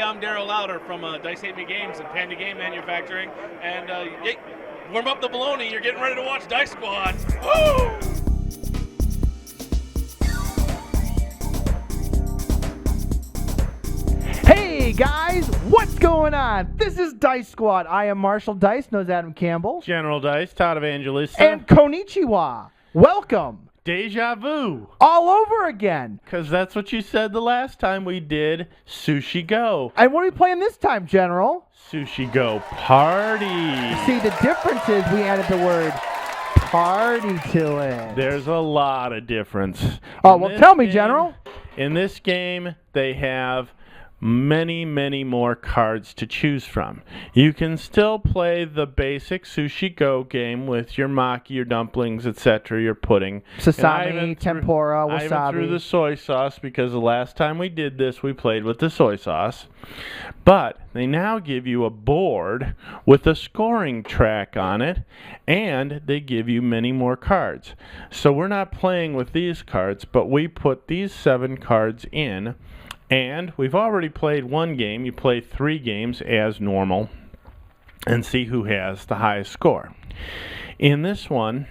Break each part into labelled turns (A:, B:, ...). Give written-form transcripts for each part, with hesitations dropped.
A: I'm Daryl Lauder from Dice Hate Me Games and Panda Game Manufacturing. And warm up the baloney. You're getting ready to watch Dice Squad. Woo!
B: Hey guys, what's going on? This is Dice Squad. I am Marshall Dice, knows Adam Campbell.
C: General Dice, Todd Evangelista.
B: And Konnichiwa. Welcome.
C: Deja vu.
B: All over again.
C: Because that's what you said the last time we did Sushi Go.
B: And what are we playing this time, General?
C: Sushi Go Party.
B: See, the difference is we added the word party to it.
C: There's a lot of difference.
B: Oh, well, tell me, General.
C: In this game, they have many, many more cards to choose from. You can still play the basic Sushi Go game with your maki, your dumplings, etc., your pudding.
B: Sasami, tempura, wasabi.
C: I even threw the soy sauce because the last time we did this, we played with the soy sauce. But they now give you a board with a scoring track on it, and they give you many more cards. So we're not playing with these cards, but we put these 7 cards in. And we've already played one game. You play 3 games as normal and see who has the highest score. In this one,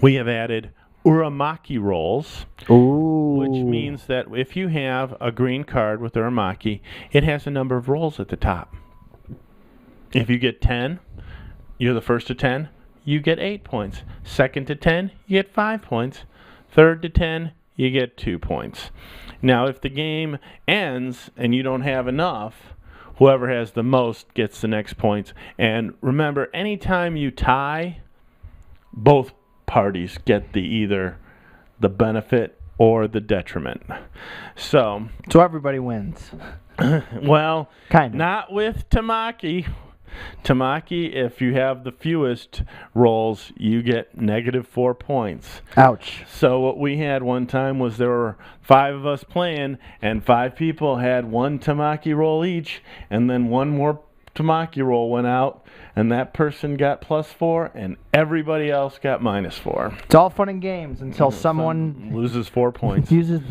C: we have added uramaki rolls, which means that if you have a green card with uramaki, it has a number of rolls at the top. If you get 10, you're the first to 10, you get 8 points. Second to 10, you get 5 points. Third to 10, you get 2 points. Now, if the game ends and you don't have enough, whoever has the most gets the next points. And remember, anytime you tie, both parties get either the benefit or the detriment. So
B: everybody wins.
C: Well,
B: kind of.
C: Not with Tamaki. Tamaki, if you have the fewest rolls, you get -4 points.
B: Ouch.
C: So what we had one time was there were 5 of us playing, and 5 people had 1 Tamaki roll each, and then 1 more Tamaki roll went out, and that person got +4, and everybody else got -4.
B: It's all fun and games until someone
C: loses 4 points.
B: uses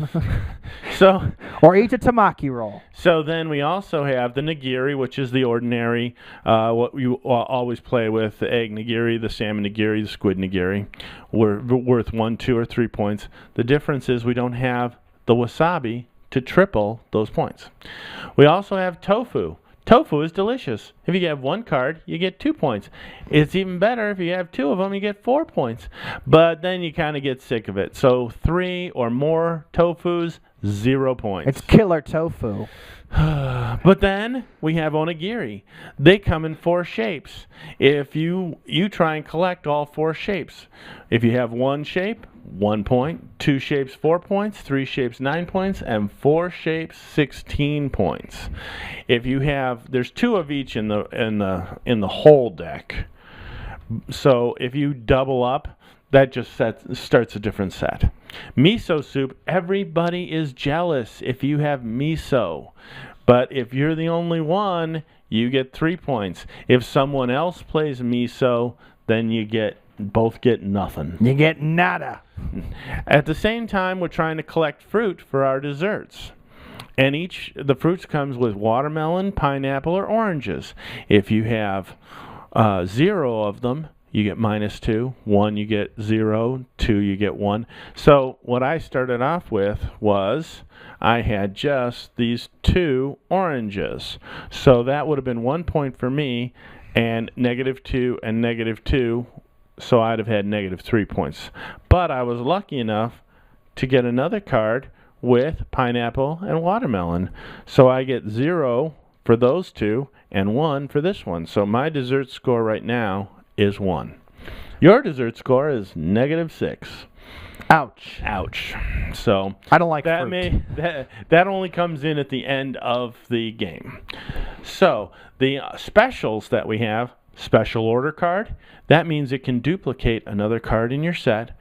C: So
B: or eats a tamaki roll.
C: So then we also have the nigiri, which is the ordinary, what you always play with, the egg nigiri, the salmon nigiri, the squid nigiri. We're worth 1, 2, or 3 points. The difference is we don't have the wasabi to triple those points. We also have tofu. Tofu is delicious. If you have 1 card, you get 2 points. It's even better if you have 2 of them, you get 4 points. But then you kind of get sick of it. So 3 or more tofus, 0 points.
B: It's killer tofu.
C: But then we have onigiri. They come in 4 shapes. If you try and collect all 4 shapes. If you have 1 shape, 1 point, 2 shapes, 4 points, 3 shapes, 9 points, and 4 shapes, 16 points. If you have, there's 2 of each in the whole deck. So if you double up, that just starts a different set. Miso soup, everybody is jealous if you have miso. But if you're the only one, you get 3 points. If someone else plays miso, then both get nothing.
B: You get nada.
C: At the same time, we're trying to collect fruit for our desserts. And the fruits comes with watermelon, pineapple, or oranges. If you have 0 of them, you get -2. 1, you get 0. 2, you get 1. So what I started off with was I had just these 2 oranges. So that would have been 1 point for me, and -2 and -2. So I'd have had -3 points. But I was lucky enough to get another card with pineapple and watermelon. So I get 0 for those 2 and 1 for this one. So my dessert score right now is 1. Your dessert score is -6.
B: Ouch.
C: Ouch. So
B: I don't like fruit.
C: That only comes in at the end of the game. So the specials that we have, special order card, that means it can duplicate another card in your set,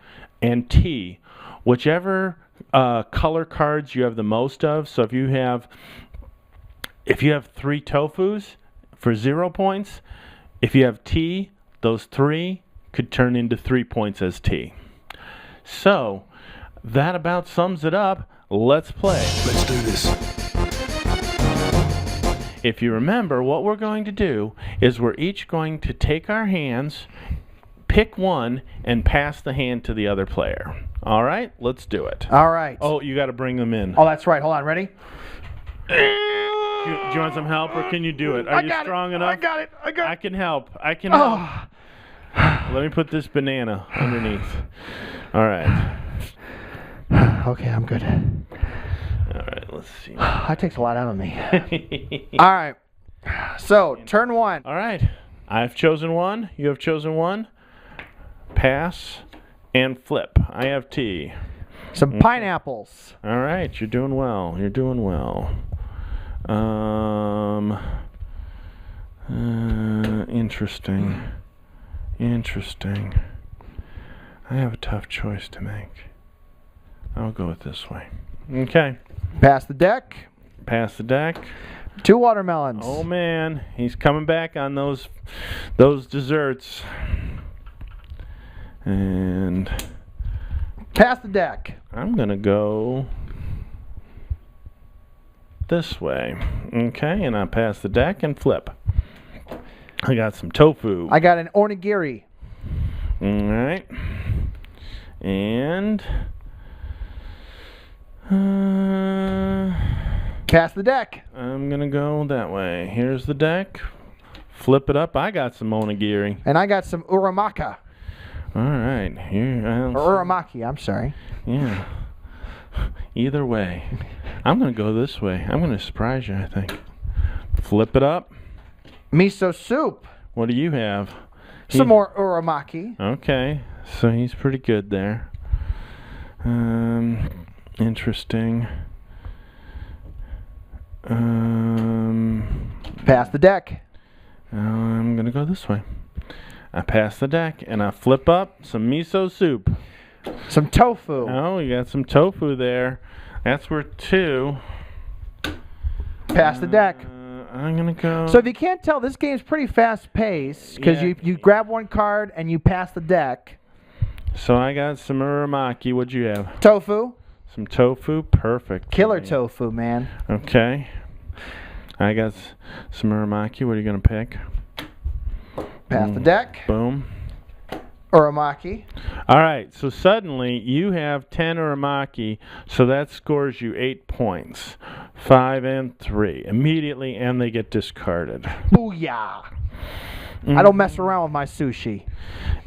C: and T, whichever color cards you have the most of. So if you have 3 tofus for 0 points, if you have T, those 3 could turn into 3 points as T. So that about sums it up. Let's play.
D: Let's do this.
C: If you remember, what we're going to do is we're each going to take our hands, pick one, and pass the hand to the other player. All right? Let's do it.
B: All right.
C: Oh, you got to bring them in.
B: Oh, that's right. Hold on. Ready?
C: Do you want some help, or can you do it? Are you strong enough?
B: I got it.
C: I can help. I can help. Let me put this banana underneath. All right.
B: Okay, I'm good.
C: All right, let's see.
B: That takes a lot out of me. All right. So, turn 1.
C: All right. I've chosen one. You have chosen one. Pass and flip. I have tea.
B: Some pineapples.
C: All right. You're doing well. You're doing well. Interesting. Interesting. I have a tough choice to make. I'll go with this way. Okay.
B: Pass the deck.
C: Pass the deck.
B: 2 watermelons.
C: Oh man, he's coming back on those desserts. And
B: pass the deck.
C: I'm gonna go this way. Okay, and I pass the deck and flip. I got some tofu.
B: I got an onigiri.
C: All right. And
B: pass the deck.
C: I'm going to go that way. Here's the deck. Flip it up. I got some onigiri.
B: And I got some uramaka.
C: All right. Here.
B: Or uramaki, I'm sorry.
C: Yeah. Either way. I'm going to go this way. I'm going to surprise you, I think. Flip it up.
B: Miso soup.
C: What do you have?
B: Some more uramaki.
C: Okay. So he's pretty good there. Interesting.
B: Pass the deck.
C: I'm going to go this way. I pass the deck and I flip up some miso soup.
B: Some tofu.
C: Oh, you got some tofu there. That's worth 2.
B: Pass the deck.
C: I'm going to go.
B: So if you can't tell, this game's pretty fast paced because you grab one card and you pass the deck.
C: So I got some uramaki. What'd you have?
B: Tofu.
C: Some tofu. Perfect.
B: Killer tofu, man.
C: Okay. I got some uramaki. What are you going to pick?
B: Pass the deck.
C: Boom.
B: Uramaki.
C: All right. So suddenly you have 10 uramaki. So that scores you 8 points. 5 and 3. Immediately, and they get discarded.
B: Booyah. I don't mess around with my sushi.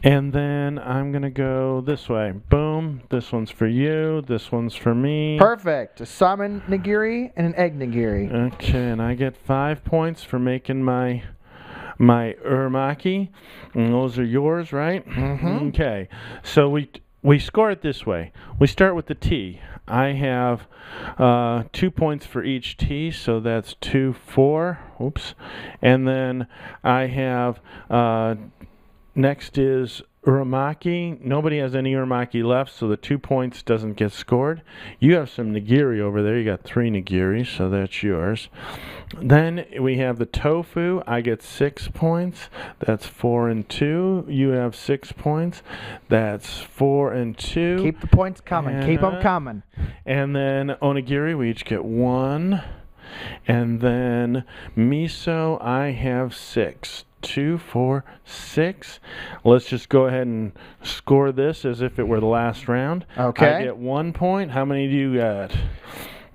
C: And then I'm going to go this way. Boom. This one's for you. This one's for me.
B: Perfect. A salmon nigiri and an egg nigiri.
C: Okay, and I get 5 points for making my uramaki. And those are yours, right?
B: Mm-hmm.
C: Okay. So we score it this way. We start with the tea. I have 2 points for each tea, so that's 2, 4. Oops. And then I have next is uramaki. Nobody has any uramaki left, so the 2 points doesn't get scored. You have some nigiri over there. You got 3 nigiris, so that's yours. Then we have the tofu. I get 6 points. That's 4 and 2. You have 6 points. That's 4 and 2.
B: Keep the points coming. Keep them coming.
C: And then onigiri, we each get 1. And then miso, I have 6. 2, 4, 6. Let's just go ahead and score this as if it were the last round.
B: Okay.
C: I get 1 point. How many do you got?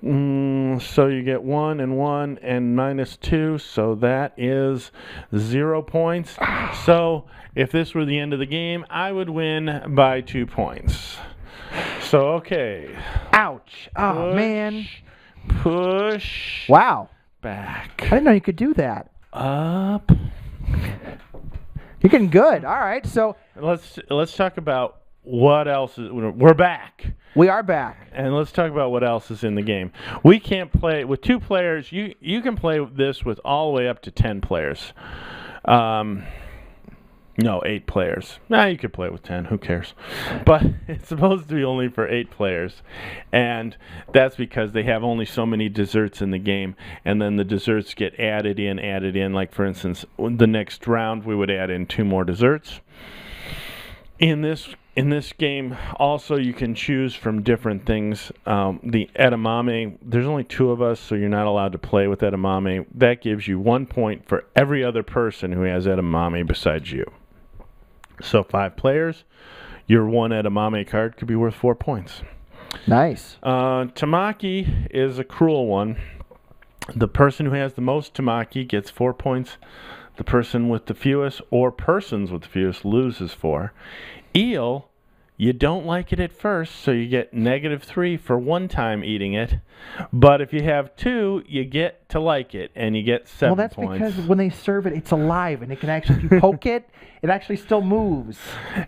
C: So you get 1 and 1 and minus 2. So that is 0 points. So if this were the end of the game, I would win by 2 points. So, okay.
B: Ouch. Oh, man.
C: Push.
B: Wow.
C: Back.
B: I didn't know you could do that.
C: Up.
B: You're getting good. All right. So
C: let's talk about what else is. We're back.
B: We are back.
C: And let's talk about what else is in the game. We can't play with 2 players. You can play this with all the way up to 10 players. No, 8 players. Nah, you could play with 10. Who cares? But it's supposed to be only for 8 players. And that's because they have only so many desserts in the game. And then the desserts get added in. Like, for instance, the next round, we would add in 2 more desserts. In in this game, also, you can choose from different things. The edamame, there's only 2 of us, so you're not allowed to play with edamame. That gives you 1 point for every other person who has edamame besides you. So 5 players, your 1 edamame card could be worth 4 points.
B: Nice.
C: Tamaki is a cruel one. The person who has the most tamaki gets 4 points. The person with the fewest, or persons with the fewest, loses 4. Eel, you don't like it at first, so you get -3 for 1 time eating it. But if you have 2, you get to like it, and you get 7 points.
B: Well, that's because when they serve it, it's alive, and it can actually, if you poke it, it actually still moves.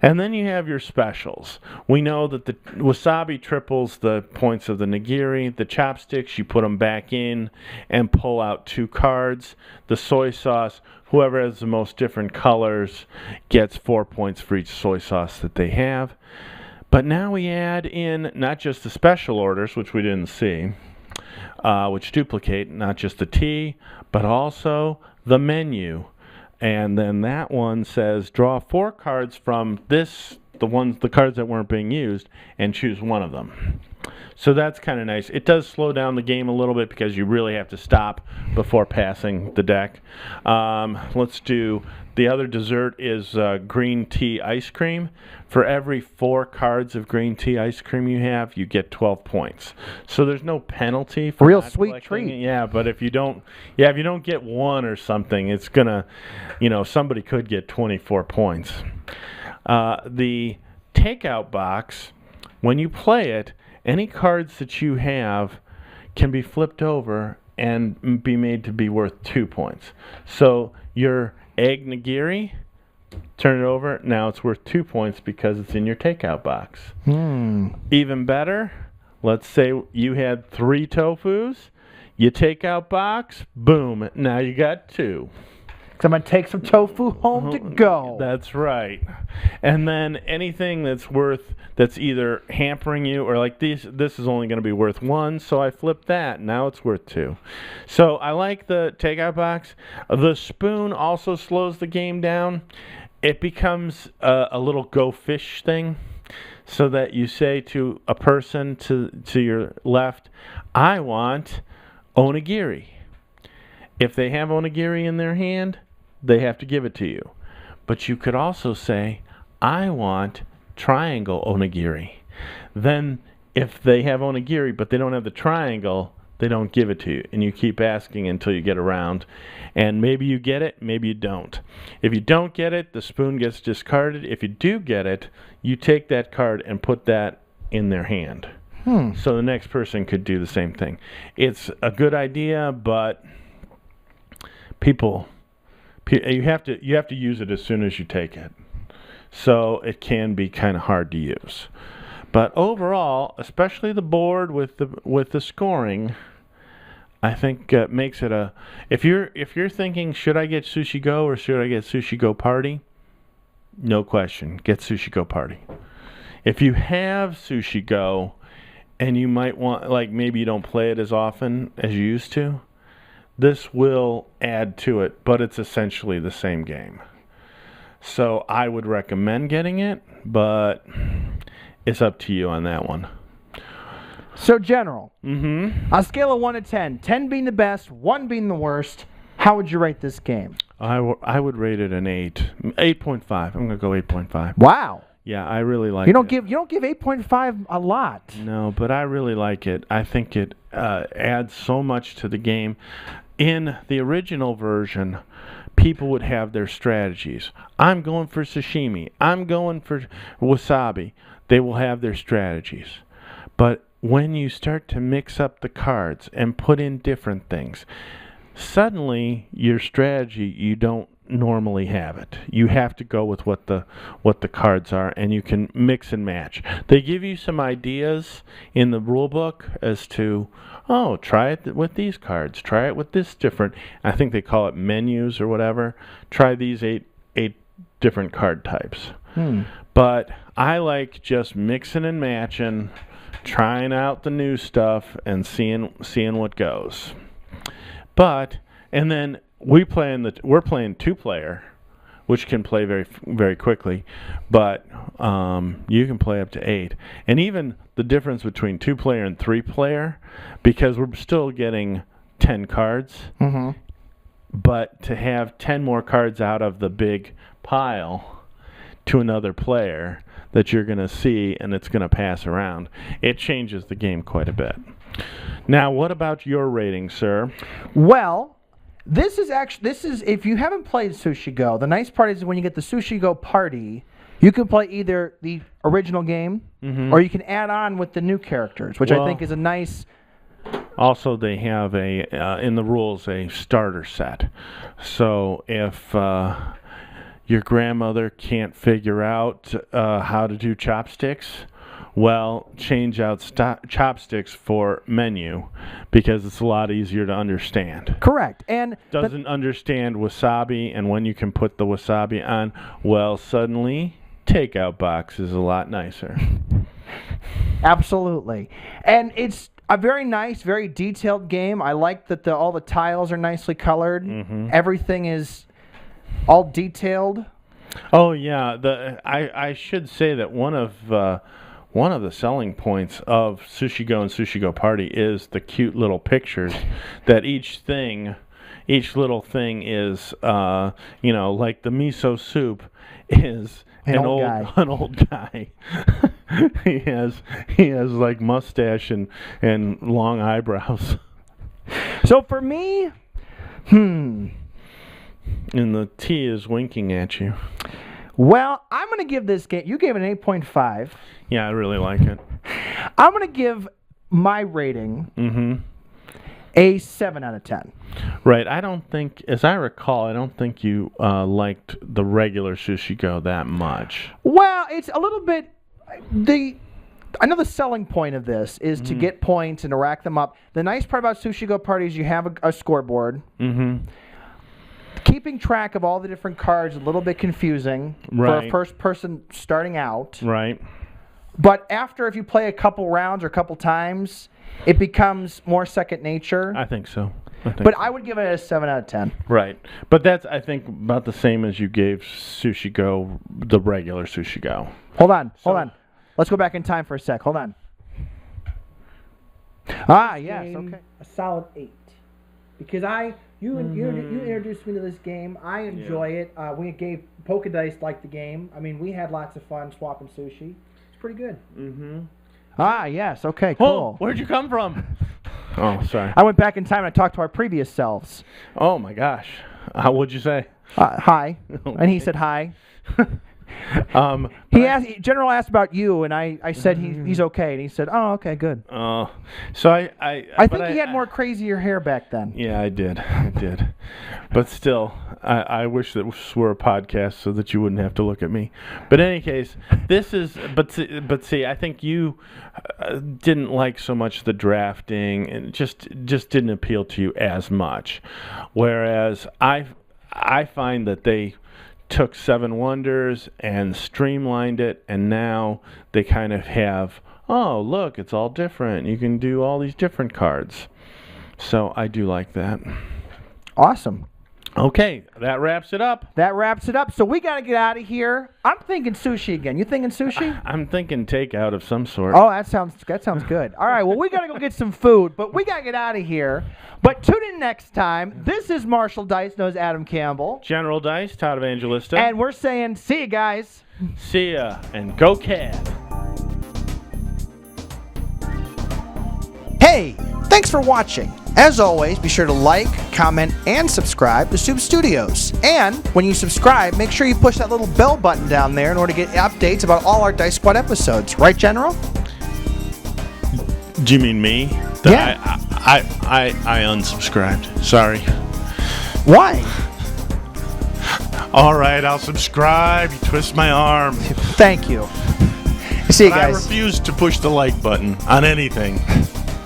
C: And then you have your specials. We know that the wasabi triples the points of the nigiri. The chopsticks, you put them back in and pull out 2 cards. The soy sauce, whoever has the most different colors gets 4 points for each soy sauce that they have. But now we add in not just the special orders, which we didn't see, which duplicate not just the tea, but also the menu. And then that one says draw 4 cards from this, the cards that weren't being used, and choose one of them. So that's kind of nice. It does slow down the game a little bit because you really have to stop before passing the deck. Let's do the other dessert is green tea ice cream. For every 4 cards of green tea ice cream you have, you get 12 points. So there's no penalty for
B: real
C: not
B: sweet
C: collecting
B: treat.
C: it. Yeah, but if you don't get 1 or something, it's gonna, somebody could get 24 points. The takeout box, when you play it, any cards that you have can be flipped over and be made to be worth 2 points. So your egg nigiri, turn it over, now it's worth 2 points because it's in your takeout box. Even better, let's say you had 3 tofus, you takeout box, boom, now you got 2.
B: So I'm going to take some tofu home to go.
C: That's right. And then anything that's either hampering you or like this is only going to be worth 1, so I flip that. Now it's worth 2. So I like the takeout box. The spoon also slows the game down. It becomes a little go fish thing, so that you say to a person to your left, I want onigiri. If they have onigiri in their hand, they have to give it to you. But you could also say, I want triangle onigiri. Then if they have onigiri but they don't have the triangle, they don't give it to you. And you keep asking until you get around. And maybe you get it, maybe you don't. If you don't get it, the spoon gets discarded. If you do get it, you take that card and put that in their hand. So the next person could do the same thing. It's a good idea, but you have to use it as soon as you take it. So it can be kind of hard to use. But overall, especially the board with the scoring, I think makes it a. If you're thinking, should I get Sushi Go or should I get Sushi Go Party? No question, get Sushi Go Party. If you have Sushi Go, and you might want, like maybe you don't play it as often as you used to, this will add to it, but it's essentially the same game. So I would recommend getting it, but it's up to you on that one.
B: So General, on a scale of 1 to 10, 10 being the best, 1 being the worst, how would you rate this game?
C: I would rate it an 8.5. I'm gonna go 8.5.
B: Wow.
C: Yeah, I really like it.
B: You don't give 8.5 a lot.
C: No, but I really like it. I think it adds so much to the game. In the original version, people would have their strategies. I'm going for sashimi. I'm going for wasabi. They will have their strategies. But when you start to mix up the cards and put in different things, suddenly your strategy, you don't normally have it. You have to go with what the cards are, and you can mix and match. They give you some ideas in the rule book as to, try it with these cards, try it with this different, I think they call it menus or whatever. Try these eight different card types. But I like just mixing and matching, trying out the new stuff and seeing what goes. And then we're playing 2-player which can play very, very quickly. But you can play up to 8. And even the difference between 2-player and 3-player, because we're still getting 10 cards, but to have 10 more cards out of the big pile to another player that you're going to see and it's going to pass around, it changes the game quite a bit. Now, what about your rating, sir?
B: Well, this is if you haven't played Sushi Go, the nice part is when you get the Sushi Go Party, you can play either the original game or you can add on with the new characters, which I think is a nice.
C: Also, they have in the rules a starter set. So if your grandmother can't figure out how to do chopsticks, well, change out chopsticks for menu because it's a lot easier to understand.
B: Correct. And
C: doesn't understand wasabi, and when you can put the wasabi on, well, suddenly takeout box is a lot nicer.
B: Absolutely. And it's a very nice, very detailed game. I like that all the tiles are nicely colored. Everything is all detailed.
C: Oh yeah, I should say that one of the selling points of Sushi Go and Sushi Go Party is the cute little pictures that each little thing is, like the miso soup is an old guy. he has like mustache and long eyebrows.
B: So for me,
C: and the T is winking at you.
B: Well, I'm going to give this game. You gave it an 8.5.
C: Yeah, I really like it.
B: I'm going to give my rating a 7 out of 10.
C: Right. I don't think, as I recall, I don't think you liked the regular Sushi Go that much.
B: Well, it's a little bit. I know the selling point of this is to get points and to rack them up. The nice part about Sushi Go Party is you have a scoreboard. Keeping track of all the different cards is a little bit confusing for a first person starting out.
C: Right.
B: But after, if you play a couple rounds or a couple times, it becomes more second nature.
C: I think so.
B: I would give it a 7 out of 10.
C: Right. But that's, I think, about the same as you gave Sushi Go, the regular Sushi Go.
B: Hold on. Let's go back in time for a sec. Hold on. Yes, okay. A solid 8. Because you introduced me to this game. I enjoy it. We gave Polka Dice liked the game. I mean, we had lots of fun swapping sushi. It's pretty good. Yes, okay, cool.
C: Oh, where'd you come from? Oh, sorry.
B: I went back in time and I talked to our previous selves.
C: Oh my gosh. What'd you say?
B: Hi.
C: Okay.
B: And he said hi. General asked about you, and I said he's okay, and he said, "Oh, okay, good."
C: So I
B: think he had more crazier hair back then.
C: Yeah, I did. But still, I wish that this were a podcast so that you wouldn't have to look at me. But in any case, this is. But see, I think you didn't like so much the drafting, and it just didn't appeal to you as much. Whereas I find that they took Seven Wonders and streamlined it, and now they kind of have, oh, look, it's all different. You can do all these different cards. So I do like that.
B: Awesome.
C: Okay, that wraps it up.
B: So we got to get out of here. I'm thinking sushi again. You thinking sushi?
C: I'm thinking takeout of some sort.
B: Oh, that sounds good. All right, well, we got to go get some food, but we got to get out of here. But tune in next time. This is Marshall Dice, knows Adam Campbell.
C: General Dice, Todd Evangelista.
B: And we're saying, see you guys.
C: See ya, and go Cad.
B: Hey, thanks for watching. As always, be sure to like, comment, and subscribe to Soup Studios. And when you subscribe, make sure you push that little bell button down there in order to get updates about all our Dice Squad episodes. Right, General?
C: Do you mean me?
B: Yeah.
C: I unsubscribed. Sorry.
B: Why?
C: All right, I'll subscribe. You twist my arm.
B: Thank you. See you guys.
C: I refuse to push the like button on anything.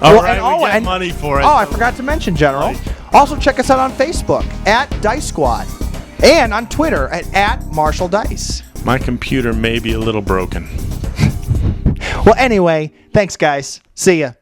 C: All right, we get money for it.
B: Oh, I forgot to mention, General. Also, check us out on Facebook at Dice Squad and on Twitter at Marshall Dice.
C: My computer may be a little broken.
B: Well, anyway, thanks, guys. See ya.